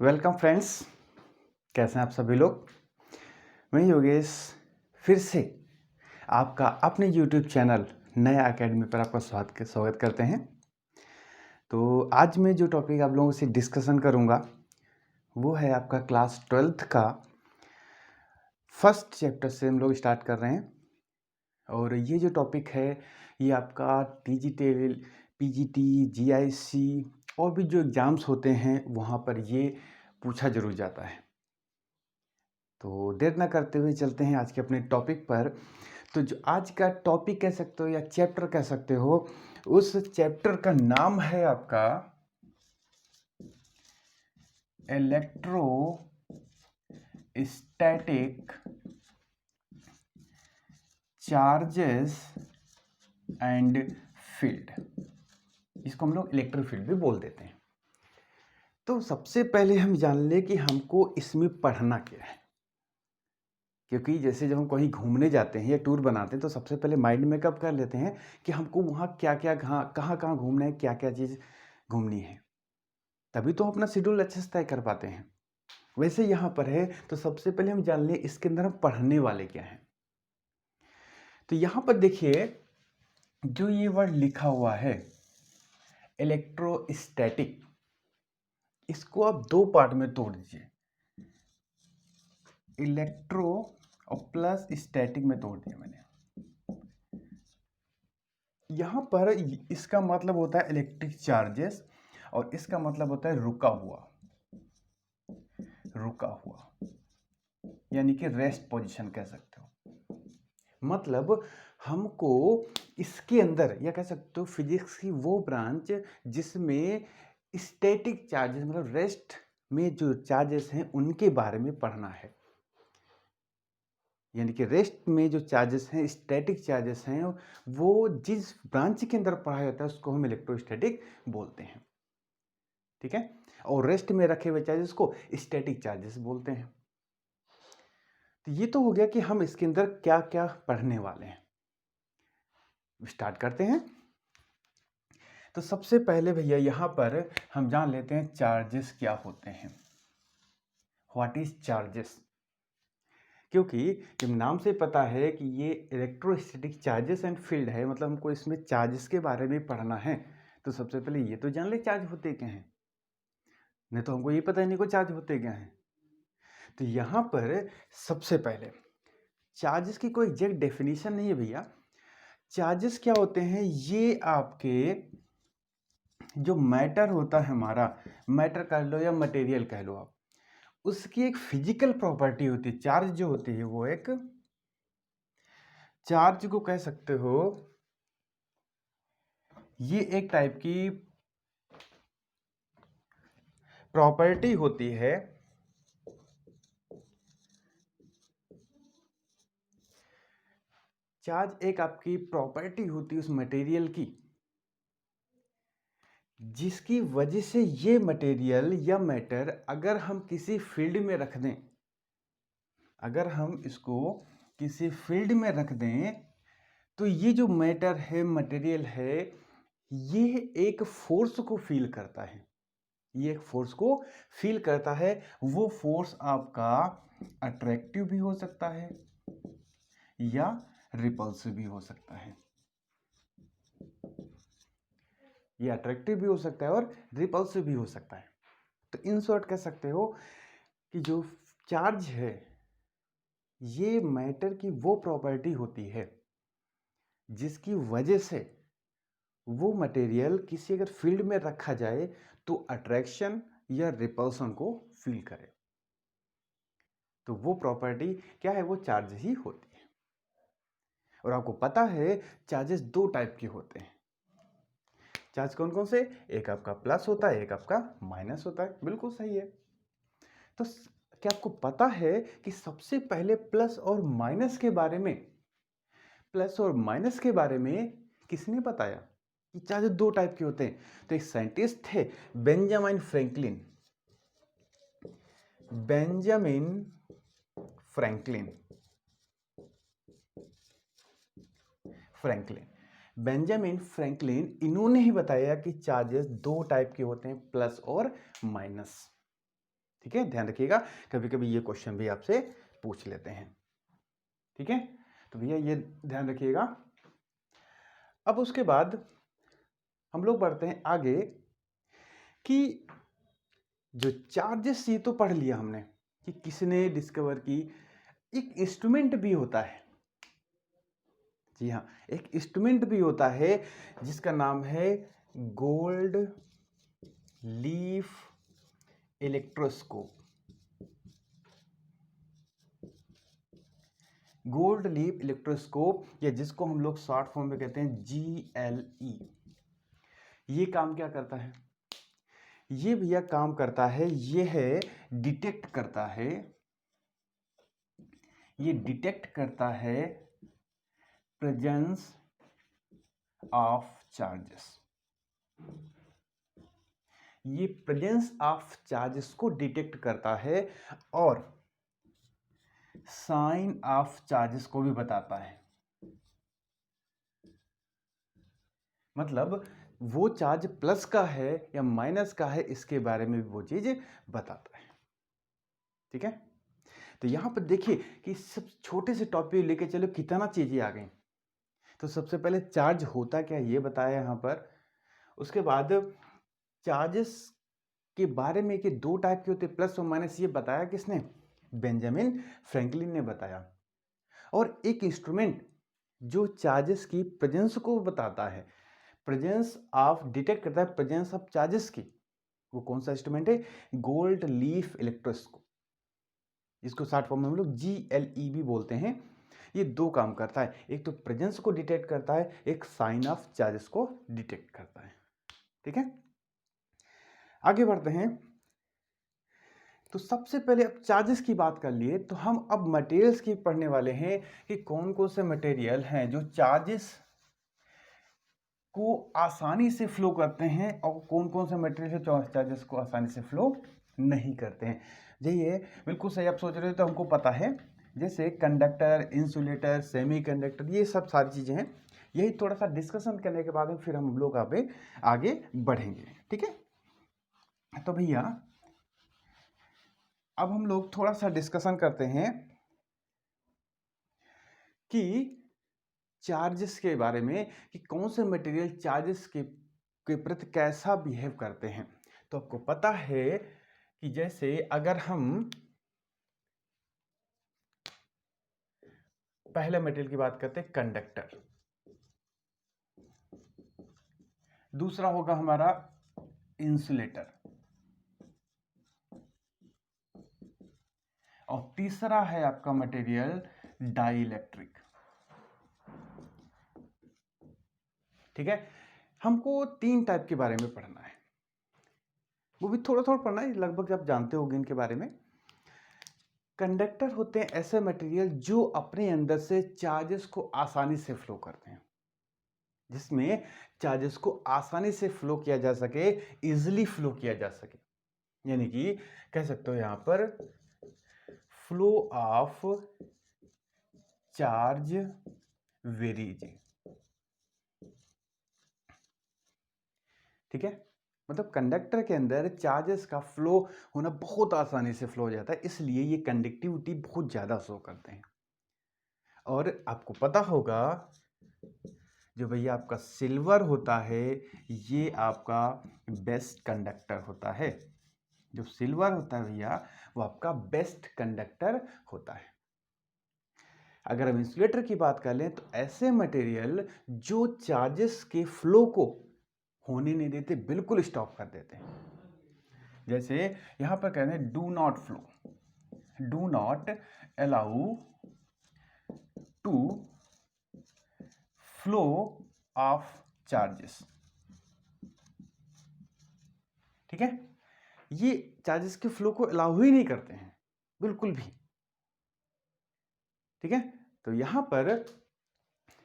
Welcome friends. कैसे हैं आप सभी लोग। मैं योगेश फिर से आपका अपने यूट्यूब चैनल नया एकेडमी पर आपका स्वागत करते हैं। तो आज मैं जो टॉपिक आप लोगों से डिस्कशन करूंगा वो है आपका क्लास 12th का फर्स्ट चैप्टर से हम लोग स्टार्ट कर रहे हैं। और ये जो टॉपिक है ये आपका टीजीटी, पीजीटी, जीआईसी और भी जो एग्ज़ाम्स होते हैं वहाँ पर ये पूछा जरूर जाता है। तो देर ना करते हुए चलते हैं आज के अपने टॉपिक पर। तो जो आज का टॉपिक कह सकते हो या चैप्टर कह सकते हो, उस चैप्टर का नाम है आपका इलेक्ट्रोस्टैटिक चार्जेस एंड फील्ड। इसको हम लोग इलेक्ट्रिक फील्ड भी बोल देते हैं। तो सबसे पहले हम जान ले कि हमको इसमें पढ़ना क्या है, क्योंकि जैसे जब हम कहीं घूमने जाते हैं या टूर बनाते हैं तो सबसे पहले माइंड में कब कर लेते हैं कि हमको वहाँ क्या क्या कहाँ घूमना है, क्या क्या चीज़ घूमनी है, तभी तो हम अपना शेड्यूल अच्छे से तय कर पाते हैं। वैसे यहाँ पर है तो सबसे पहले हम जान लें इसके अंदर हम पढ़ने वाले क्या हैं। तो यहाँ पर देखिए जो ये वर्ड लिखा हुआ है इलेक्ट्रोस्टैटिक, इसको आप दो पार्ट में तोड़ दीजिए। इलेक्ट्रो और प्लस स्टैटिक में तोड़ दिया मैंने। यहाँ पर इसका मतलब होता है इलेक्ट्रिक चार्जेस और इसका मतलब होता है रुका हुआ, यानी कि रेस्ट पोजीशन कह सकते हो। मतलब हमको इसके अंदर या कह सकते हो फिजिक्स की वो ब्रांच जिसमें स्टैटिक चार्जेस मतलब रेस्ट में जो चार्जेस हैं उनके बारे में पढ़ना है। यानी कि रेस्ट में जो चार्जेस हैं, स्टैटिक चार्जेस हैं, वो जिस ब्रांच के अंदर पढ़ाया जाता है उसको हम इलेक्ट्रोस्टैटिक बोलते हैं। ठीक है। और रेस्ट में रखे हुए चार्जेस को स्टैटिक चार्जेस बोलते हैं। तो ये तो हो गया कि हम इसके अंदर क्या क्या पढ़ने वाले हैं। स्टार्ट करते हैं। तो सबसे पहले भैया यहाँ पर हम जान लेते हैं चार्जेस क्या होते हैं। व्हाट इज चार्जेस, क्योंकि जब नाम से पता है कि ये इलेक्ट्रोस्टैटिक चार्जेस एंड फील्ड है, मतलब हमको इसमें चार्जेस के बारे में पढ़ना है, तो सबसे पहले ये तो जान ले चार्ज होते क्या हैं। नहीं तो हमको ये पता ही नहीं को चार्ज होते क्या हैं। तो यहाँ पर सबसे पहले चार्जेस की कोई एग्जैक्ट डेफिनेशन नहीं है भैया। चार्जेस क्या होते हैं, ये आपके जो मैटर होता है, हमारा मैटर कह लो या मटेरियल कह लो आप, उसकी एक फिजिकल प्रॉपर्टी होती है। चार्ज जो होती है वो एक चार्ज को कह सकते हो, ये एक टाइप की प्रॉपर्टी होती है चार्ज एक आपकी प्रॉपर्टी होती है उस मटेरियल की, जिसकी वजह से ये मटेरियल या मैटर अगर हम किसी फील्ड में रख दें, अगर हम इसको किसी फील्ड में रख दें तो ये जो मैटर है, मटेरियल है, ये एक फोर्स को फील करता है। ये एक फोर्स को फील करता है। वो फोर्स आपका अट्रैक्टिव भी हो सकता है या रिपल्सिव भी हो सकता है। ये अट्रैक्टिव भी हो सकता है और रिपल्सिव भी हो सकता है। तो इन शॉर्ट कह सकते हो कि जो चार्ज है ये मैटर की वो प्रॉपर्टी होती है जिसकी वजह से वो मटेरियल किसी अगर फील्ड में रखा जाए तो अट्रैक्शन या रिपल्सन को फील करे। तो वो प्रॉपर्टी क्या है, वो चार्ज ही होती है। और आपको पता है चार्जेस दो टाइप के होते हैं। चार्ज कौन कौन से, एक आपका प्लस होता है, एक आपका माइनस होता है। बिल्कुल सही है। तो क्या आपको पता है कि सबसे पहले प्लस और माइनस के बारे में, प्लस और माइनस के बारे में किसने बताया कि चार्ज दो टाइप के होते हैं? तो एक साइंटिस्ट थे Benjamin Franklin. Benjamin Franklin Franklin Benjamin Franklin, इन्होंने ही बताया कि चार्जेस दो टाइप के होते हैं, प्लस और माइनस। ठीक है, ध्यान रखिएगा, कभी कभी ये क्वेश्चन भी आपसे पूछ लेते हैं। ठीक है, तो भैया ये ध्यान रखिएगा। अब उसके बाद हम लोग बढ़ते हैं आगे कि जो चार्जेस, ये तो पढ़ लिया हमने कि किसने डिस्कवर की। एक इंस्ट्रूमेंट भी होता है, जी हाँ, एक इंस्ट्रूमेंट भी होता है जिसका नाम है gold leaf electroscope. Gold leaf electroscope, या जिसको हम लोग शॉर्ट फॉर्म में कहते हैं GLE, ये काम क्या करता है? ये भैया काम करता है, ये है डिटेक्ट करता है, ये डिटेक्ट करता है प्रेजेंस ऑफ चार्जेस। ये प्रेजेंस ऑफ चार्जेस को डिटेक्ट करता है और साइन ऑफ चार्जेस को भी बताता है। मतलब वो चार्ज प्लस का है या माइनस का है, इसके बारे में भी वो चीज बताता है। ठीक है, तो यहां पर देखिए कि सब छोटे से टॉपिक लेके चलो कितना चीजें आ गई। तो सबसे पहले चार्ज होता क्या ये बताया यहां पर, उसके बाद चार्जेस के बारे में कि दो टाइप के होते, प्लस और माइनस, ये बताया किसने? बेंजामिन फ्रैंकलिन ने बताया। और एक इंस्ट्रूमेंट जो चार्जेस की प्रेजेंस को बताता है, प्रेजेंस ऑफ, डिटेक्ट करता है प्रेजेंस ऑफ चार्जेस की, वो कौन सा इंस्ट्रूमेंट है? गोल्ड लीफ इलेक्ट्रोस्कोप, इसको शॉर्ट फॉर्म में हम लोग GLE भी बोलते हैं। ये दो काम करता है, एक तो प्रेजेंस को डिटेक्ट करता है, एक साइन ऑफ चार्जेस को डिटेक्ट करता है। ठीक है, आगे बढ़ते हैं। तो सबसे पहले अब चार्जेस की बात कर लिए, तो हम अब मटेरियल्स की पढ़ने वाले हैं कि कौन कौन से मटेरियल हैं जो चार्जेस को आसानी से फ्लो करते हैं और कौन कौन से मटेरियल चार्जेस को आसानी से फ्लो नहीं करते हैं। ये बिल्कुल सही आप सोच रहे हो, तो हमको पता है, जैसे कंडक्टर, इंसुलेटर, सेमीकंडक्टर, ये सब सारी चीज़ें हैं। यही थोड़ा सा डिस्कशन करने के बाद में फिर हम लोग आगे बढ़ेंगे। ठीक है, तो भैया अब हम लोग थोड़ा सा डिस्कशन करते हैं कि चार्जेस के बारे में, कि कौन से मटेरियल चार्जेस के प्रति कैसा बिहेव करते हैं। तो आपको पता है कि जैसे अगर हम पहले मटेरियल की बात करते हैं, कंडक्टर, दूसरा होगा हमारा इंसुलेटर, और तीसरा है आपका मटेरियल डाइइलेक्ट्रिक। ठीक है, हमको तीन टाइप के बारे में पढ़ना है, वो भी थोड़ा थोड़ा पढ़ना है, लगभग आप जानते होंगे इनके बारे में। कंडक्टर होते हैं ऐसे मटेरियल जो अपने अंदर से चार्जेस को आसानी से फ्लो करते हैं, जिसमें चार्जेस को आसानी से फ्लो किया जा सके, इजिली फ्लो किया जा सके, यानी कि कह सकते हो यहां पर flow of charge very easy. ठीक है, मतलब कंडक्टर के अंदर चार्जेस का फ्लो होना बहुत आसानी से फ्लो हो जाता है, इसलिए ये कंडक्टिविटी बहुत ज्यादा शो करते हैं। और आपको पता होगा जो भैया आपका सिल्वर होता है, ये आपका बेस्ट कंडक्टर होता है। जो सिल्वर होता है भैया, वो आपका बेस्ट कंडक्टर होता है। अगर हम इंसुलेटर की बात कर लें, तो ऐसे मटेरियल जो चार्जेस के फ्लो को होने नहीं देते, बिल्कुल स्टॉप कर देते हैं। जैसे यहां पर कहते हैं do not flow, do not allow to flow of charges. ठीक है, ये चार्जेस के फ्लो को अलाउ ही नहीं करते हैं बिल्कुल भी। ठीक है, तो यहां पर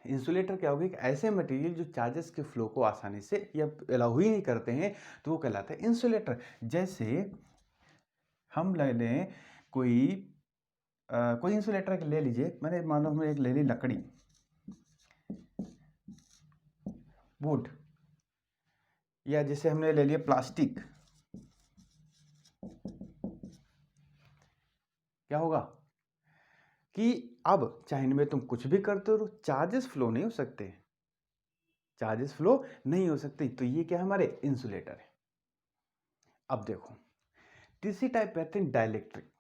इंसुलेटर क्या होगा कि ऐसे मटेरियल जो चार्जेस के फ्लो को आसानी से या अलाउ ही नहीं करते हैं, तो वो कहलाता है इंसुलेटर। जैसे हम ले लें कोई इंसुलेटर ले लीजिए, मैंने मान लो हमने एक ले ली लकड़ी, वुड, या जैसे हमने ले लिया प्लास्टिक, क्या होगा कि अब चाहे इनमें तुम कुछ भी करते हो चार्जेस फ्लो नहीं हो सकते, चार्जेस फ्लो नहीं हो सकते। तो ये क्या है, हमारे इंसुलेटर है। अब देखो तीसरी टाइप कहते हैं डाइलेक्ट्रिक।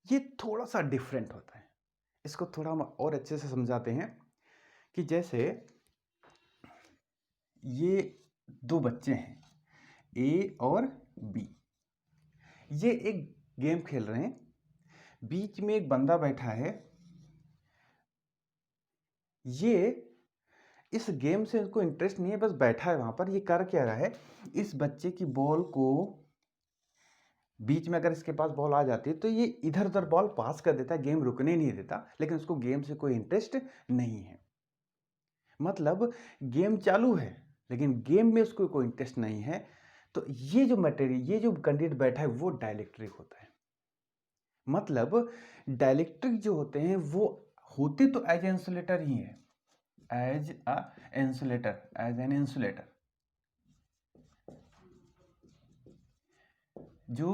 ये थोड़ा सा डिफरेंट होता है, इसको थोड़ा हम और अच्छे से समझाते हैं कि जैसे ये दो बच्चे हैं ए और बी, ये एक गेम खेल रहे हैं, बीच में एक बंदा बैठा है, ये इस गेम से उसको इंटरेस्ट नहीं है, बस बैठा है वहां पर। ये कर क्या रहा है, इस बच्चे की बॉल को बीच में अगर इसके पास बॉल आ जाती है तो ये इधर उधर बॉल पास कर देता है, गेम रुकने नहीं देता, लेकिन उसको गेम से कोई इंटरेस्ट नहीं है। मतलब गेम चालू है लेकिन गेम में उसको कोई इंटरेस्ट नहीं है। तो ये जो मटेरियल, ये जो कैंडिडेट बैठा है वो डाइलेक्ट्रिक होता है। मतलब डाइलेक्ट्रिक जो होते हैं वो होते तो एज इंसुलेटर ही है, as a insulator, as an insulator. जो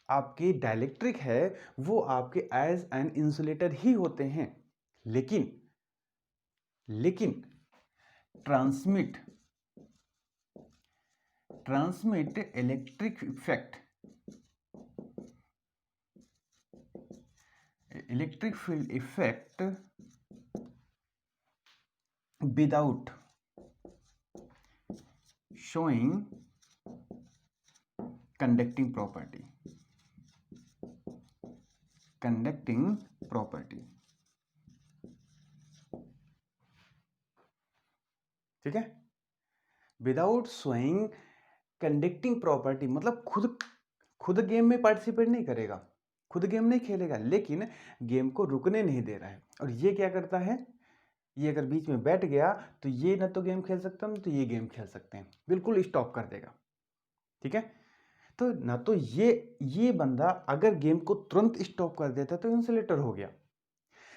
आपके डाइलेक्ट्रिक है वो आपके एज एन इंसुलेटर ही होते हैं, लेकिन लेकिन transmit electric field effect without showing conducting property, ठीक है। विदाउट शोइंग कंडक्टिंग प्रॉपर्टी मतलब खुद गेम में पार्टिसिपेट नहीं करेगा, खुद गेम नहीं खेलेगा, लेकिन गेम को रुकने नहीं दे रहा है। और ये क्या करता है, ये अगर बीच में बैठ गया तो ये ना तो गेम खेल सकता है, तो ये गेम खेल सकते हैं, बिल्कुल स्टॉप कर देगा, ठीक है। तो ना तो ये बंदा अगर गेम को तुरंत स्टॉप कर देता तो इंसुलेटर हो गया,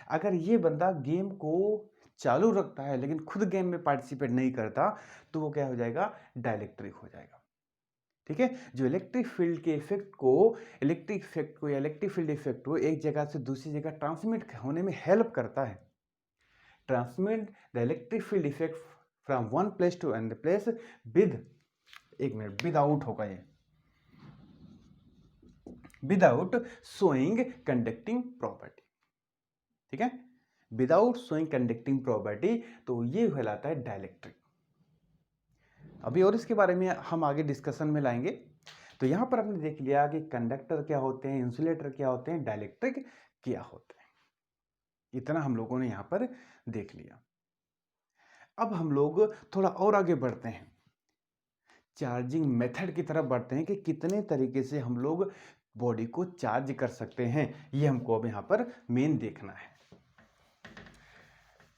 अगर ये बंदा गेम को चालू रखता है लेकिन खुद गेम में पार्टिसिपेट नहीं करता तो वो क्या हो जाएगा, डाइलेक्ट्रिक हो जाएगा, ठीक है। जो इलेक्ट्रिक फील्ड के इफेक्ट को या इलेक्ट्रिक फील्ड इफेक्ट को एक जगह से दूसरी जगह ट्रांसमिट होने में हेल्प करता है, transmit the electric field effect from one place to another place without होगा ये, विदाउट शोइंग कंडक्टिंग प्रॉपर्टी, ठीक है। विदाउट शोइंग कंडक्टिंग प्रॉपर्टी, तो ये कहलाता है डाइलेक्ट्रिक। अभी और इसके बारे में हम आगे डिस्कशन में लाएंगे। तो यहां पर हमने देख लिया कि कंडक्टर क्या होते हैं, इंसुलेटर क्या होते हैं, डाइलेक्ट्रिक क्या होते हैं, इतना हम लोगों ने यहां पर देख लिया। अब हम लोग थोड़ा और आगे बढ़ते हैं, चार्जिंग मेथड की तरफ बढ़ते हैं कि कितने तरीके से हम लोग बॉडी को चार्ज कर सकते हैं, ये हमको अब यहां पर मेन देखना है।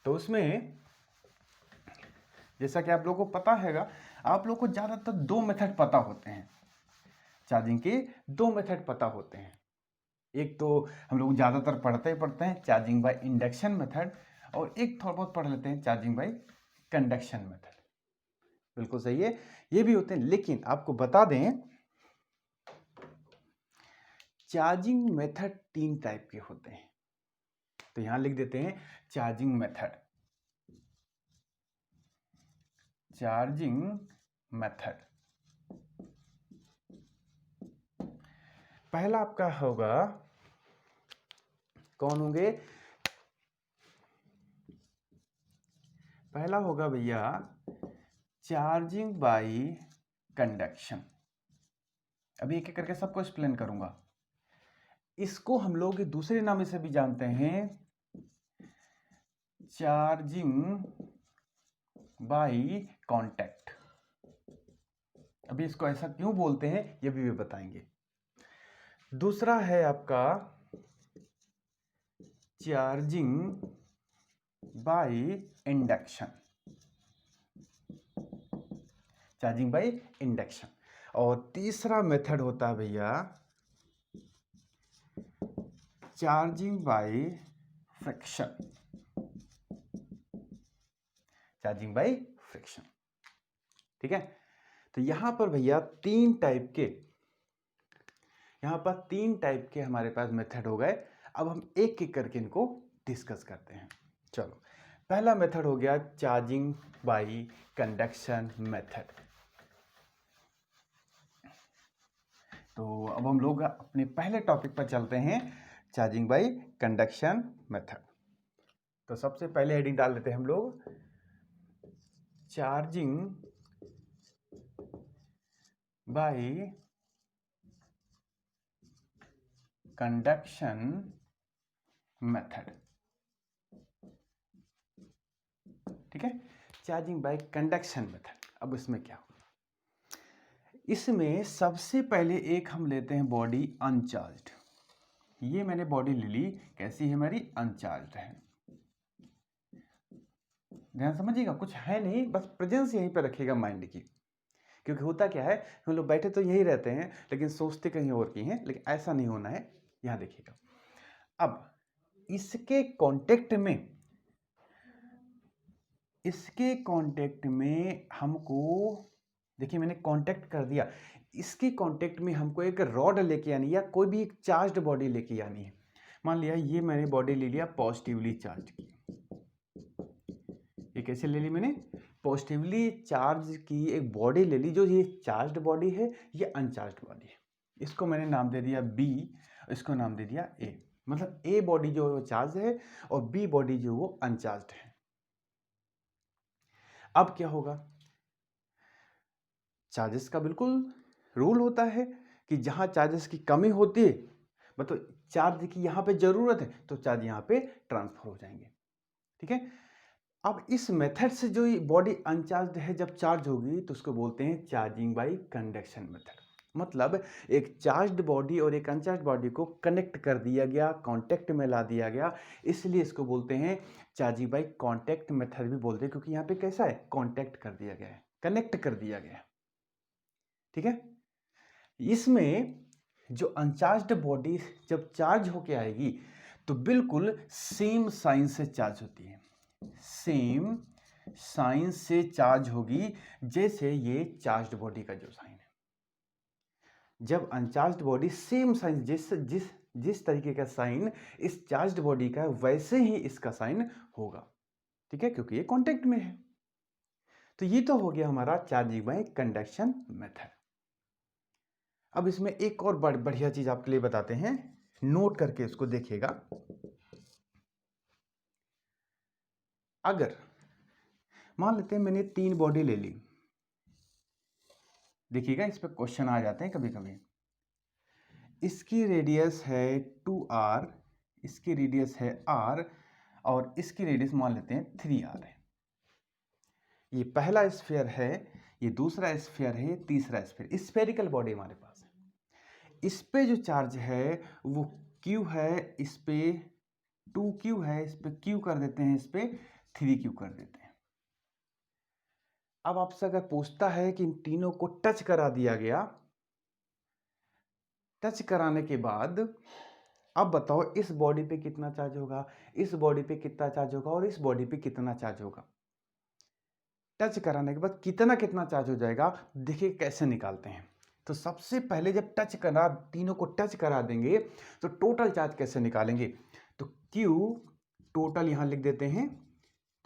तो उसमें जैसा कि आप लोगों को पता हैगा, आप लोग को ज़्यादातर दो मेथड पता होते हैं, चार्जिंग के दो मेथड पता होते हैं। एक तो हम लोग ज़्यादातर पढ़ते हैं चार्जिंग बाय इंडक्शन मेथड, और एक थोड़ा बहुत पढ़ लेते हैं चार्जिंग बाय कंडक्शन मेथड। बिल्कुल सही है, ये भी होते हैं, लेकिन आपको बता दें चार्जिंग मेथड तीन टाइप के होते हैं। तो यहां लिख देते हैं चार्जिंग मेथड, पहला आपका होगा, कौन होंगे, पहला होगा भैया चार्जिंग बाय कंडक्शन। अभी एक एक करके सबको एक्सप्लेन करूंगा। इसको हम लोग दूसरे नाम से भी जानते हैं चार्जिंग बाय कांटेक्ट। अभी इसको ऐसा क्यों बोलते हैं ये भी बताएंगे। दूसरा है आपका charging by induction, charging by induction. और तीसरा मेथड होता है भैया charging by friction, charging by friction, ठीक है। तो यहां पर भैया तीन टाइप के हमारे पास मेथड हो गए। अब हम एक एक करके इनको डिस्कस करते हैं। चलो, पहला मेथड हो गया चार्जिंग बाय कंडक्शन मेथड। तो अब हम लोग अपने पहले टॉपिक पर चलते हैं, चार्जिंग बाय कंडक्शन मेथड। तो सबसे पहले हेडिंग डाल देते हैं हम लोग, चार्जिंग बाय कंडक्शन मेथड। ठीक है, चार्जिंग बाय कंडक्शन मेथड। अब इसमें क्या होगा, इसमें सबसे पहले एक हम लेते हैं बॉडी अनचार्ज्ड। ये मैंने बॉडी ले ली, कैसी है हमारी, अनचार्ज्ड है। ध्यान समझिएगा, कुछ है नहीं, बस प्रेजेंस यहीं पर रखिएगा माइंड की। क्योंकि होता क्या है, हम लोग बैठे तो यही रहते हैं लेकिन सोचते कहीं और की हैं, लेकिन ऐसा नहीं होना है। यहाँ देखिएगा, अब इसके कांटेक्ट में हमको, देखिए मैंने कांटेक्ट कर दिया, इसके कांटेक्ट में हमको एक रॉड लेके आनी है या कोई भी एक चार्ज्ड बॉडी लेके आनी है। मान लिया ये मैंने बॉडी ले लिया पॉजिटिवली चार्ज की। ये कैसे ले ली मैंने, पॉजिटिवली चार्ज की एक बॉडी ले ली। जो ये चार्ज्ड बॉडी है, ये अनचार्ज्ड बॉडी है। इसको मैंने नाम दे दिया बी, इसको नाम दे दिया ए। मतलब ए बॉडी जो है वो चार्ज है और बी बॉडी जो वो अनचार्ज्ड है। अब क्या होगा, चार्जेस का बिल्कुल रूल होता है कि जहां चार्जेस की कमी होती है, मतलब चार्ज की यहां पे जरूरत है, तो चार्ज यहां पे ट्रांसफर हो जाएंगे। ठीक है, अब इस मेथड से जो बॉडी अनचार्ज्ड है जब चार्ज होगी तो उसको बोलते हैं चार्जिंग बाय कंडक्शन मेथड। मतलब एक चार्ज्ड बॉडी और एक अनचार्ज्ड बॉडी को कनेक्ट कर दिया गया, कांटेक्ट में ला दिया गया, इसलिए इसको बोलते हैं चार्जिंग बाय कांटेक्ट मेथड भी बोलते हैं। क्योंकि यहाँ पे कैसा है, कांटेक्ट कर दिया गया है, कनेक्ट कर दिया गया है। ठीक है, इसमें जो अनचार्ज्ड बॉडी जब चार्ज होके आएगी तो बिल्कुल सेम साइन से चार्ज होती है, सेम साइन से चार्ज होगी जैसे ये चार्ज्ड बॉडी का जो साइन है। जब अनचार्ज्ड बॉडी सेम साइन, जिस तरीके का साइन इस चार्ज्ड बॉडी का है वैसे ही इसका साइन होगा। ठीक है, क्योंकि ये कांटेक्ट में है। तो ये तो हो गया हमारा चार्जिंग बाय कंडक्शन मेथड। अब इसमें एक और बढ़िया चीज आपके लिए बताते हैं, नोट करके इसको देखिएगा। अगर मान लेते हैं मैंने 3 बॉडी ले ली, देखिएगा इस पे क्वेश्चन आ जाते हैं कभी कभी। इसकी रेडियस है 2r, इसकी रेडियस है r और इसकी रेडियस मान लेते हैं 3r है। ये पहला स्फीयर है, ये दूसरा स्फीयर है, ये तीसरा स्फीयर, स्फेरिकल बॉडी हमारे पास है। इस पे जो चार्ज है वो q है, इस पे 2q है, इस पे q कर देते हैं, इस पे 3q कर देते हैं। अब आपसे अगर पूछता है कि इन तीनों को टच करा दिया गया, टच कराने के बाद अब बताओ इस बॉडी पे कितना चार्ज होगा, इस बॉडी पे कितना चार्ज होगा और इस बॉडी पे कितना चार्ज होगा। टच कराने के बाद कितना कितना चार्ज हो जाएगा, देखिए कैसे निकालते हैं। तो सबसे पहले जब टच करा, तीनों को टच करा देंगे तो टोटल चार्ज कैसे निकालेंगे। तो Q टोटल यहां लिख देते हैं,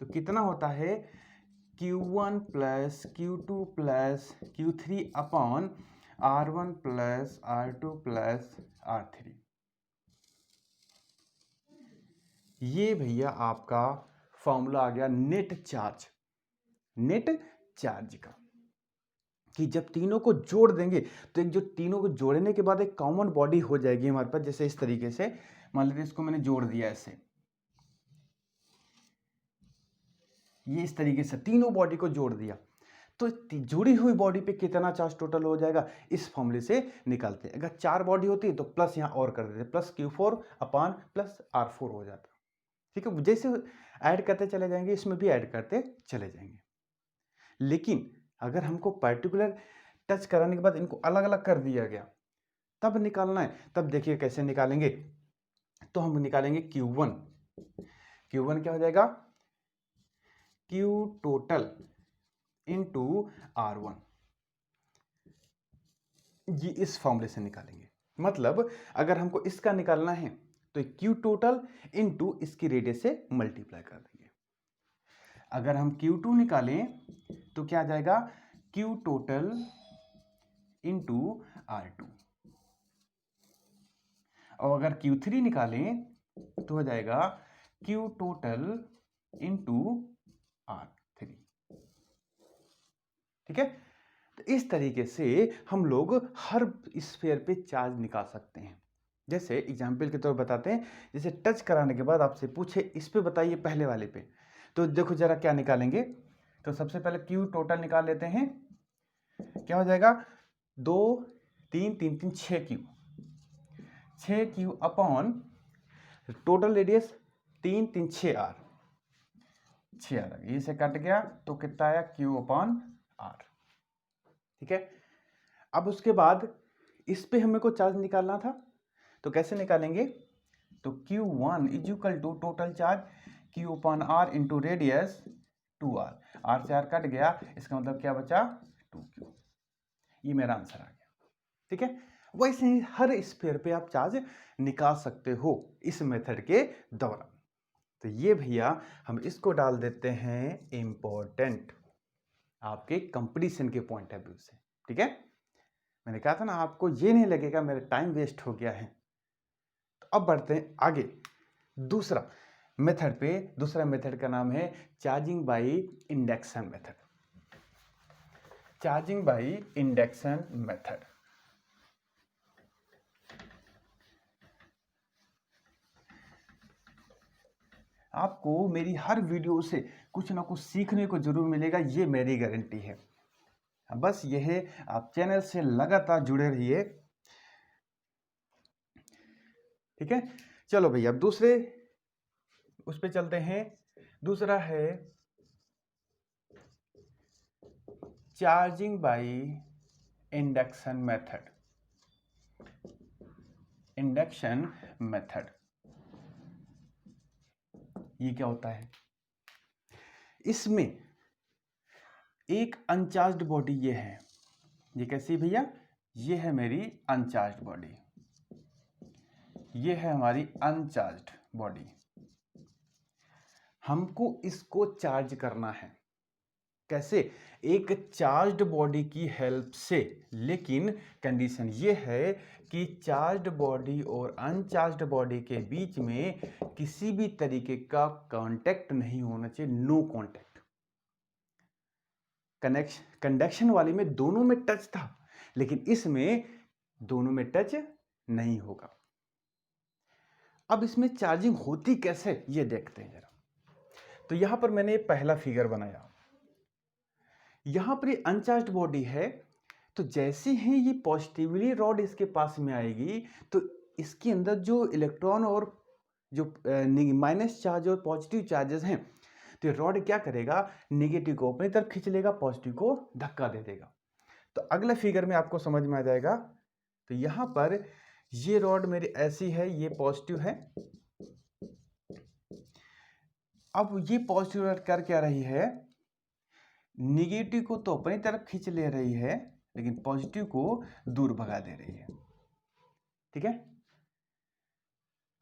तो कितना होता है Q1 plus Q2 plus Q3 upon R1 plus R2 plus R3। ये भैया आपका फॉर्मूला आ गया नेट चार्ज, नेट चार्ज का। कि जब तीनों को जोड़ देंगे तो एक जो तीनों को जोड़ने के बाद एक कॉमन बॉडी हो जाएगी हमारे पास। जैसे इस तरीके से मान लीजिए इसको मैंने जोड़ दिया ऐसे, ये इस तरीके से तीनों बॉडी को जोड़ दिया तो जुड़ी हुई बॉडी पे कितना चार्ज टोटल हो जाएगा, इस फॉर्मूले से निकालते हैं। अगर 4 बॉडी होती है तो प्लस यहां और कर देते, प्लस Q4 अपान प्लस R4 हो जाता। ठीक है, जैसे ऐड करते चले जाएंगे इसमें भी ऐड करते चले जाएंगे। लेकिन अगर हमको पर्टिकुलर टच कराने के बाद इनको अलग अलग कर दिया गया तब निकालना है, तब देखिए कैसे निकालेंगे। तो हम निकालेंगे Q1, Q1 क्या हो जाएगा, Q टोटल इंटू R1, ये इस फॉर्मूले से निकालेंगे। मतलब अगर हमको इसका निकालना है तो Q टोटल इनटू इसकी रेडियस से मल्टीप्लाई कर देंगे। अगर हम Q2 निकालें तो क्या आ जाएगा, Q टोटल इनटू R2, और अगर Q3 निकालें तो हो जाएगा Q टोटल इनटू R3। ठीक है, तो इस तरीके से हम लोग हर स्फीयर पे चार्ज निकाल सकते हैं। जैसे एग्जाम्पल के तौर बताते हैं, जैसे टच कराने के बाद आपसे पूछे इस पे बताइए पहले वाले पे, तो देखो जरा क्या निकालेंगे। तो सबसे पहले Q टोटल निकाल लेते हैं, क्या हो जाएगा 2 3 3 3 6Q upon total radius 3 3 6 R, 6 R ये से कट गया तो कितना आया Q अपॉन R। ठीक है, अब उसके बाद इस पे हमें को चार्ज निकालना था, तो कैसे निकालेंगे, तो Q1 is equal to total charge Q upon R into radius 2R, R से R कट गया, इसका मतलब क्या बचा 2Q। ये मेरा आंसर आ गया। ठीक है, वैसे ही हर स्फीयर पे आप चार्ज निकाल सकते हो इस मेथड के दौरान। तो ये भैया हम इसको डाल देते हैं इम्पोर्टेंट आपके कंपटीशन के पॉइंट ऑफ व्यू से। ठीक है, मैंने कहा था ना आपको ये नहीं लगेगा मेरा टाइम वेस्ट हो गया है। तो अब बढ़ते हैं आगे दूसरा मेथड पे। दूसरा मेथड का नाम है charging by induction method. Charging by induction method. आपको मेरी हर वीडियो से कुछ ना कुछ सीखने को जरूर मिलेगा, ये मेरी गारंटी है। बस ये है, आप चैनल से लगातार जुड़े रहिए। ठीक है, चलो भैया अब दूसरे उस पे चलते हैं। दूसरा है charging by induction method. Induction method ये क्या होता है, इसमें एक अनचार्ज्ड बॉडी ये है, ये कैसी भैया, ये है मेरी अनचार्ज्ड बॉडी, ये है हमारी अनचार्ज्ड बॉडी। हमको इसको चार्ज करना है, कैसे, एक चार्ज्ड बॉडी की हेल्प से। लेकिन कंडीशन ये है कि चार्ज्ड बॉडी और अनचार्ज्ड बॉडी के बीच में किसी भी तरीके का कांटेक्ट नहीं होना चाहिए, नो कांटेक्ट। कंडक्शन वाली में दोनों में टच था, लेकिन इसमें दोनों में टच नहीं होगा। अब इसमें चार्जिंग होती कैसे ये देखते हैं जरा। तो यहां पर मैंने पहला फिगर बनाया, यहां पर ये अनचार्ज्ड बॉडी है, तो जैसे ही ये पॉजिटिवली रॉड इसके पास में आएगी तो इसके अंदर जो इलेक्ट्रॉन और जो माइनस चार्ज और पॉजिटिव चार्जेस हैं, तो रॉड क्या करेगा, नेगेटिव को अपनी तरफ खींच लेगा, पॉजिटिव को धक्का दे देगा। तो अगले फिगर में आपको समझ में आ जाएगा। तो यहां पर ये रॉड मेरी ऐसी है, ये पॉजिटिव है। अब ये पॉजिटिव रॉड कर क्या रही है, निगेटिव को तो अपनी तरफ खींच ले रही है, लेकिन पॉजिटिव को दूर भगा दे रही है। ठीक है,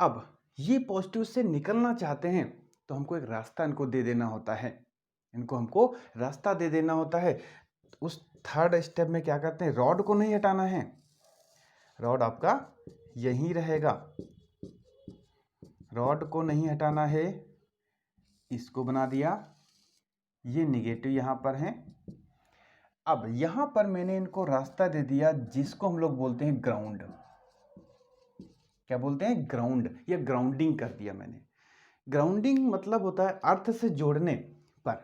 अब ये पॉजिटिव से निकलना चाहते हैं तो हमको एक रास्ता इनको दे देना होता है, इनको हमको रास्ता दे देना होता है। उस थर्ड स्टेप में क्या करते हैं, रॉड को नहीं हटाना है, रॉड आपका यहीं रहेगा, रॉड को नहीं हटाना है, इसको बना दिया, ये निगेटिव यहां पर है। अब यहां पर मैंने इनको रास्ता दे दिया जिसको हम लोग बोलते हैं ग्राउंड। क्या बोलते हैं, ग्राउंड, या ग्राउंडिंग कर दिया मैंने। ग्राउंडिंग मतलब होता है अर्थ से जोड़ने पर।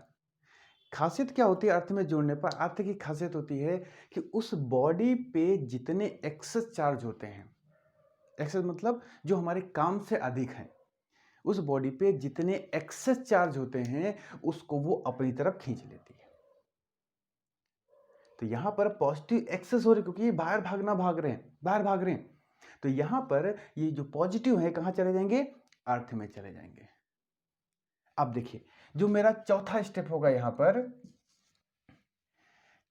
खासियत क्या होती है अर्थ में जोड़ने पर, अर्थ की खासियत होती है कि उस बॉडी पे जितने एक्सेस चार्ज होते हैं, एक्सेस मतलब जो हमारे काम से अधिक हैं, उस बॉडी पे जितने एक्सेस चार्ज होते हैं उसको वो अपनी तरफ खींच लेती है। तो यहां पर पॉजिटिव एक्सेस हो रहे क्योंकि ये बाहर भाग रहे हैं, तो यहां पर ये जो पॉजिटिव है कहां चले जाएंगे, अर्थ में चले जाएंगे। अब देखिए जो मेरा चौथा स्टेप होगा, यहां पर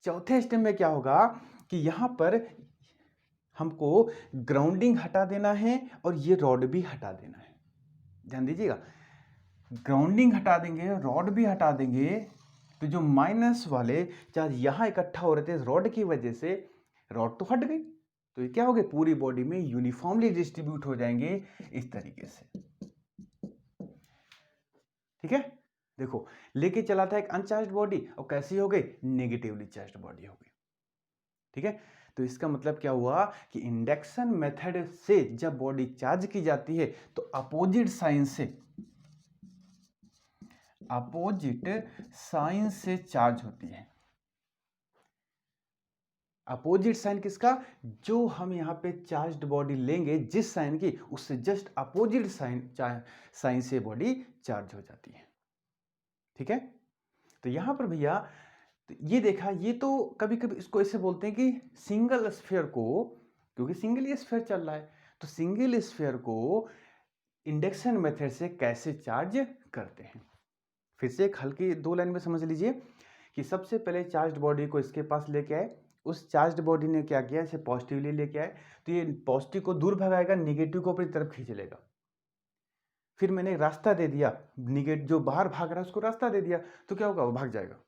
चौथे स्टेप में क्या होगा कि यहां पर हमको ग्राउंडिंग हटा देना है और ये रॉड भी हटा देना है। ध्यान दीजिएगा, ग्राउंडिंग हटा देंगे, रॉड भी हटा देंगे, तो जो माइनस वाले चार्ज यहाँ इकट्ठा हो रहे थे रॉड की वजह से, रॉड तो हट गई, तो ये क्या हो गए, पूरी बॉडी में यूनिफॉर्मली डिस्ट्रीब्यूट हो जाएंगे इस तरीके से। ठीक है, देखो लेके चला था एक अनचार्ज बॉडी और कैसी हो गई, नेगेटिवली चार्ज बॉडी हो गई। ठीक है, तो इसका मतलब क्या हुआ कि इंडक्शन मेथड से जब बॉडी चार्ज की जाती है तो अपोजिट साइन से चार्ज होती है। अपोजिट साइन किसका, जो हम यहां पे चार्ज्ड बॉडी लेंगे जिस साइन की, उससे जस्ट अपोजिट साइन से बॉडी चार्ज हो जाती है। ठीक है, तो यहां पर भैया तो ये देखा, ये तो कभी कभी इसको ऐसे बोलते हैं कि सिंगल स्फीयर को, क्योंकि सिंगल ही स्फीयर चल रहा है, तो सिंगल स्फीयर को इंडक्शन मेथड से कैसे चार्ज करते हैं। फिर से एक हल्की 2 लाइन में समझ लीजिए कि सबसे पहले चार्ज्ड बॉडी को इसके पास लेके आए, उस चार्ज्ड बॉडी ने क्या किया, इसे पॉजिटिवली लेके आए, तो ये पॉजिटिव को दूर भगाएगा, निगेटिव को अपनी तरफ खींच लेगा। फिर मैंने एक रास्ता दे दिया, निगेटिव जो बाहर भाग रहा है उसको रास्ता दे दिया, तो क्या होगा, वो भाग जाएगा।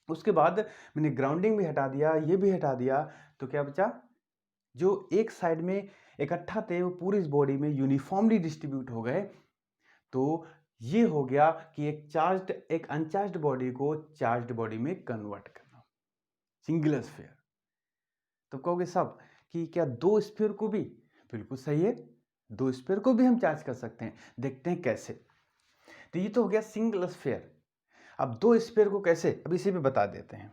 उसके बाद मैंने ग्राउंडिंग भी हटा दिया, ये भी हटा दिया, तो क्या बचा, जो एक साइड में इकट्ठा थे वो पूरी इस बॉडी में यूनिफॉर्मली डिस्ट्रीब्यूट हो गए। तो ये हो गया कि एक अनचार्ज्ड बॉडी को चार्ज्ड बॉडी में कन्वर्ट करना, सिंगल स्फीयर। तो कहोगे सब कि क्या 2 स्फीयर को भी, बिल्कुल सही है, 2 स्फीयर को भी हम चार्ज कर सकते हैं, देखते हैं कैसे। तो ये तो हो गया सिंगल स्फीयर। अब 2 स्फीयर को कैसे, अब इसी पे बता देते हैं,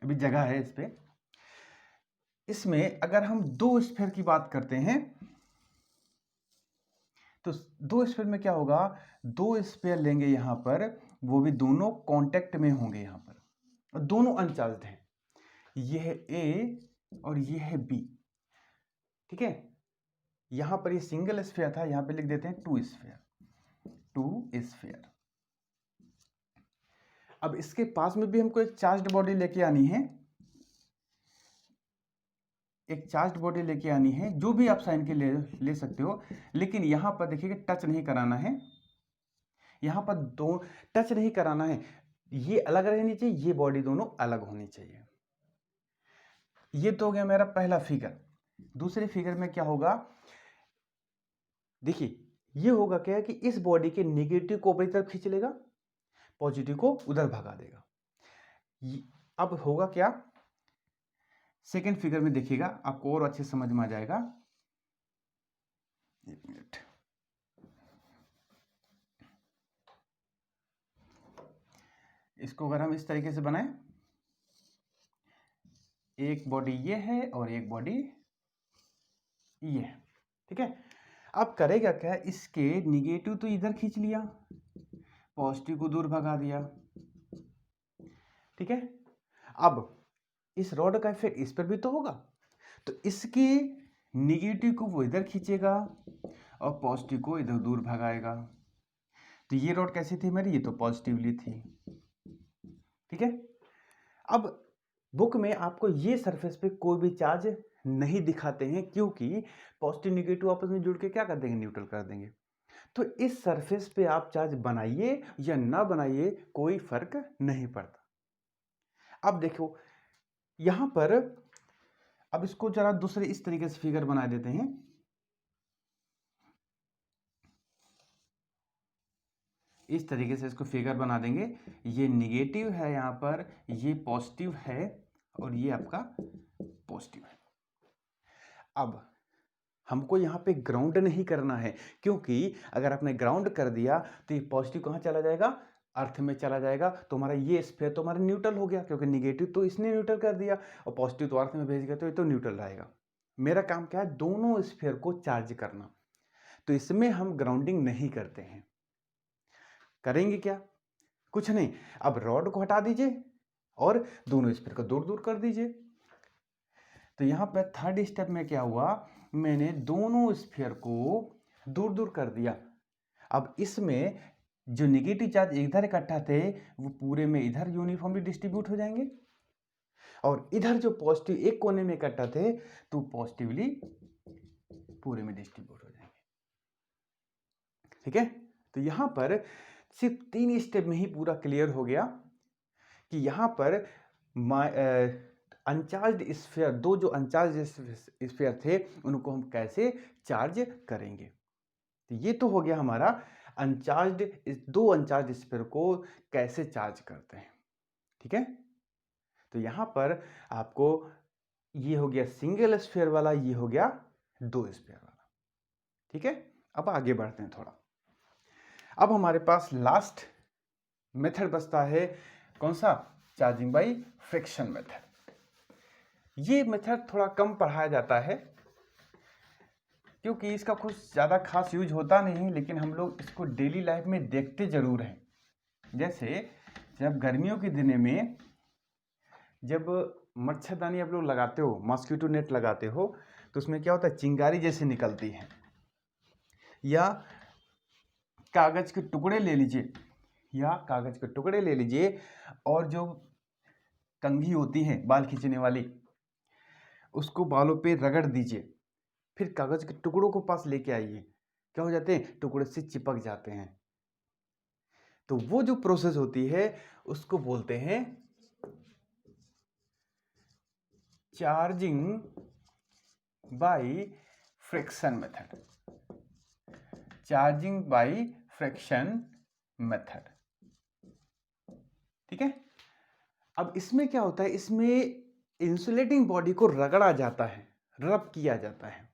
अभी जगह है इस पे। इसमें अगर हम 2 स्फीयर की बात करते हैं तो 2 स्फीयर में क्या होगा, 2 स्फीयर लेंगे यहां पर, वो भी दोनों कांटेक्ट में होंगे यहां पर, और दोनों अनचार्ज्ड हैं, ये है ए और ये है बी। ठीक है, यहां पर ये सिंगल स्फीयर था, यहां पे लिख देते हैं 2 स्फीयर। अब इसके पास में भी हमको एक चार्ज्ड बॉडी लेके आनी है, एक चार्ज्ड बॉडी लेके आनी है, जो भी आप साइन के ले सकते हो, लेकिन यहां पर देखिए टच नहीं कराना है, यहां पर दो टच नहीं कराना है, ये अलग रहनी चाहिए, ये बॉडी दोनों अलग होनी चाहिए। ये तो हो गया मेरा पहला फिगर। दूसरे फिगर में क्या होगा, देखिए ये होगा क्या है कि इस बॉडी के नेगेटिव को अपनी तरफ खींच लेगा, पॉजिटिव को उधर भगा देगा। अब होगा क्या, सेकेंड फिगर में देखिएगा, आपको और अच्छे समझ में आ जाएगा। एक मिनट, इसको अगर हम इस तरीके से बनाएं, एक बॉडी ये है और एक बॉडी ये है। ठीक है, अब करेगा क्या, इसके निगेटिव तो इधर खींच लिया, पॉजिटिव को दूर भगा दिया। ठीक है, अब इस रॉड का इफेक्ट इस पर भी तो होगा, तो इसके निगेटिव को वो इधर खींचेगा और पॉजिटिव को इधर दूर भगाएगा। तो ये रॉड कैसी थी मेरी, ये तो पॉजिटिवली थी। ठीक है, अब बुक में आपको ये सरफेस पे कोई भी चार्ज नहीं दिखाते हैं, क्योंकि पॉजिटिव निगेटिव आपस में जुड़ के क्या कर देंगे, न्यूट्रल कर देंगे। तो इस सरफेस पे आप चार्ज बनाइए या ना बनाइए कोई फर्क नहीं पड़ता। अब देखो यहां पर, अब इसको जरा दूसरे इस तरीके से फिगर बना देते हैं। इस तरीके से इसको फिगर बना देंगे, ये निगेटिव है यहां पर, ये पॉजिटिव है और ये आपका पॉजिटिव है। अब हमको यहाँ पे ग्राउंड नहीं करना है, क्योंकि अगर आपने ग्राउंड कर दिया तो ये पॉजिटिव कहाँ चला जाएगा, अर्थ में चला जाएगा, तो हमारा ये स्फीयर तो हमारा न्यूट्रल हो गया, क्योंकि निगेटिव तो इसने न्यूट्रल कर दिया और पॉजिटिव तो अर्थ में भेज गया, तो ये तो न्यूट्रल रहेगा। मेरा काम क्या है, दोनों स्फीयर को चार्ज करना, तो इसमें हम ग्राउंडिंग नहीं करते हैं। करेंगे क्या, कुछ नहीं, अब रॉड को हटा दीजिए और दोनों स्फीयर को दूर दूर कर दीजिए। तो यहाँ पर थर्ड स्टेप में क्या हुआ, मैंने दोनों स्फीयर को दूर दूर कर दिया। अब इसमें जो नेगेटिव चार्ज इधर इकट्ठा थे वो पूरे में इधर यूनिफॉर्मली डिस्ट्रीब्यूट हो जाएंगे, और इधर जो पॉजिटिव एक कोने में इकट्ठा थे तो पॉजिटिवली पूरे में डिस्ट्रीब्यूट हो जाएंगे। ठीक है, तो यहां पर सिर्फ 3 स्टेप में ही पूरा क्लियर हो गया कि यहां पर अनचार्ज स्फीयर, दो जो अनचार्ज स्फीयर थे उनको हम कैसे चार्ज करेंगे। तो ये तो हो गया हमारा अनचार्ज, दो अनचार्ज स्फीयर को कैसे चार्ज करते हैं। ठीक है, तो यहां पर आपको ये हो गया सिंगल स्फीयर वाला, ये हो गया दो स्फीयर वाला। ठीक है, अब आगे बढ़ते हैं थोड़ा। अब हमारे पास लास्ट मेथड बचता है, कौन सा? Charging by friction method. ये मेथड थोड़ा कम पढ़ाया जाता है क्योंकि इसका कुछ ज़्यादा खास यूज होता नहीं, लेकिन हम लोग इसको डेली लाइफ में देखते ज़रूर हैं। जैसे जब गर्मियों के दिनों में जब मच्छरदानी आप लोग लगाते हो, मॉस्किटो नेट लगाते हो, तो उसमें क्या होता है, चिंगारी जैसे निकलती है। या कागज के टुकड़े ले लीजिए, और जो कंघी होती है बाल खींचने वाली, उसको बालों पे रगड़ दीजिए, फिर कागज के टुकड़ों को पास लेके आइए, क्या हो जाते हैं, टुकड़े से चिपक जाते हैं। तो वो जो प्रोसेस होती है उसको बोलते हैं charging by friction method. Charging by friction method. ठीक है, अब इसमें क्या होता है, इसमें इंसुलेटिंग बॉडी को रगड़ा जाता है, रब किया जाता है।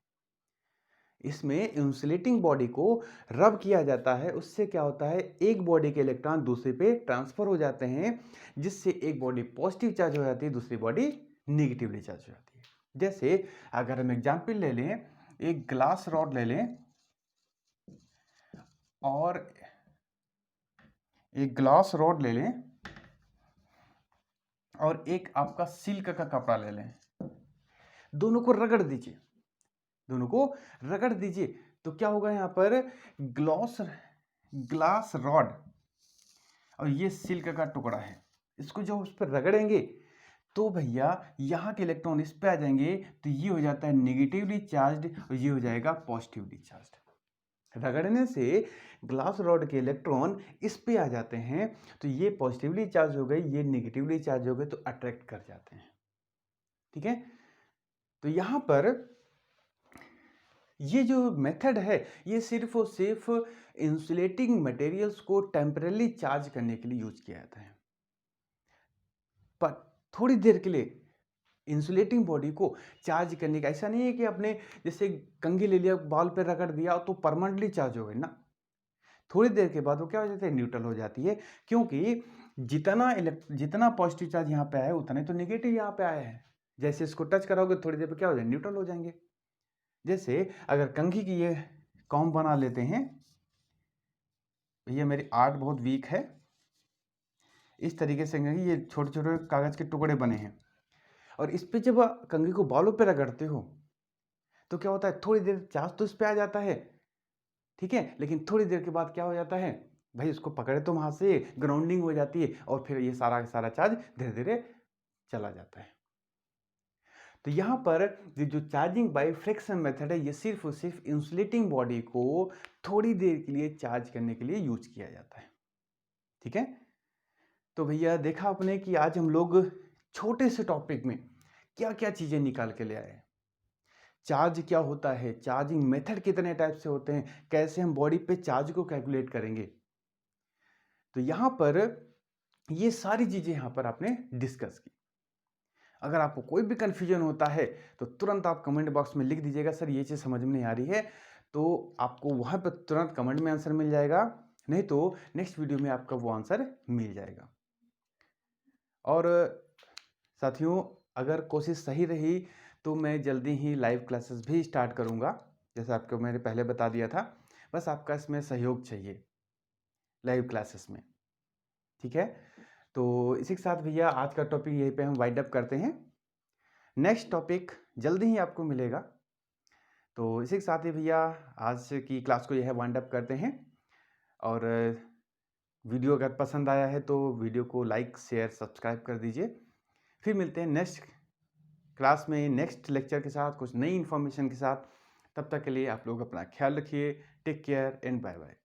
इसमें इंसुलेटिंग बॉडी को रब किया जाता है, उससे क्या होता है, एक बॉडी के इलेक्ट्रॉन दूसरे पे ट्रांसफर हो जाते हैं, जिससे एक बॉडी पॉजिटिव चार्ज हो जाती है, दूसरी बॉडी निगेटिवली चार्ज हो जाती है। जैसे अगर हम एग्जांपल ले लें, एक ग्लास रॉड ले लें और एक ग्लास रॉड ले लें और एक आपका सिल्क का कपड़ा ले लें, दोनों को रगड़ दीजिए, तो क्या होगा, यहां पर ग्लास रॉड और ये सिल्क का टुकड़ा है, इसको जब उस पर रगड़ेंगे तो भैया यहाँ के इलेक्ट्रॉन इस पे आ जाएंगे, तो ये हो जाता है नेगेटिवली चार्ज्ड और ये हो जाएगा पॉजिटिवली चार्ज्ड। रगड़ने से ग्लास रॉड के इलेक्ट्रॉन इस पे आ जाते हैं, तो ये पॉजिटिवली चार्ज हो गए, ये नेगेटिवली चार्ज हो गए, तो अट्रैक्ट कर जाते हैं। ठीक है, तो यहां पर ये जो मेथड है ये सिर्फ और सिर्फ इंसुलेटिंग मटेरियल्स को टेम्पररी चार्ज करने के लिए यूज किया जाता है, पर थोड़ी देर के लिए इंसुलेटिंग बॉडी को चार्ज करने का ऐसा नहीं है कि आपने जैसे कंघी ले लिया, बाल पे रगड़ दिया तो परमानेंटली चार्ज हो गए ना, थोड़ी देर के बाद वो क्या हो जाता है, न्यूट्रल हो जाती है, क्योंकि जितना पॉजिटिव चार्ज यहाँ पे आया है उतना तो नेगेटिव यहाँ पे आया है। जैसे इसको टच कराओगे थोड़ी देर पे क्या हो जाए, न्यूट्रल हो जाएंगे। जैसे अगर कंघी की ये कॉम्ब बना लेते हैं, भैया मेरी आर्ट बहुत वीक है, इस तरीके से ये छोटे छोटे कागज के टुकड़े बने हैं, और इस पे जब कंघी को बालों पे रगड़ते हो तो क्या होता है, थोड़ी देर चार्ज तो इस पे आ जाता है, ठीक है, लेकिन थोड़ी देर के बाद क्या हो जाता है भाई, उसको पकड़े तो वहां से ग्राउंडिंग हो जाती है और फिर ये सारा सारा चार्ज धीरे धीरे चला जाता है। तो यहाँ पर ये जो चार्जिंग बाय फ्रिक्शन मेथड है, ये सिर्फ और सिर्फ इंसुलेटिंग बॉडी को थोड़ी देर के लिए चार्ज करने के लिए यूज किया जाता है। ठीक है, तो भैया देखा आपने कि आज हम लोग छोटे से टॉपिक में क्या क्या चीजें निकाल के ले आए। चार्ज क्या होता है, चार्जिंग मेथड कितने टाइप से होते हैं, कैसे हम बॉडी पे चार्ज को कैलकुलेट करेंगे, तो यहां पर ये सारी चीजें यहां पर आपने डिस्कस की। अगर आपको कोई भी कंफ्यूजन होता है तो तुरंत आप कमेंट बॉक्स में लिख दीजिएगा, सर ये चीज़ समझ में नहीं आ रही है, तो आपको वहाँ पर तुरंत कमेंट में आंसर मिल जाएगा, नहीं तो नेक्स्ट वीडियो में आपका वो आंसर मिल जाएगा। और साथियों, अगर कोशिश सही रही तो मैं जल्दी ही लाइव क्लासेस भी स्टार्ट करूँगा, जैसा आपको मैंने पहले बता दिया था, बस आपका इसमें सहयोग चाहिए लाइव क्लासेस में। ठीक है, तो इसी के साथ भैया आज का टॉपिक यहीं पे हम वाइंड अप करते हैं, नेक्स्ट टॉपिक जल्दी ही आपको मिलेगा। तो इसी के साथ ही भैया आज की क्लास को यह है वाइंड अप करते हैं, और वीडियो अगर पसंद आया है तो वीडियो को लाइक शेयर सब्सक्राइब कर दीजिए, फिर मिलते हैं नेक्स्ट क्लास में, नेक्स्ट लेक्चर के साथ, कुछ नई इन्फॉर्मेशन के साथ। तब तक के लिए आप लोग अपना ख्याल रखिए। Take care and bye bye.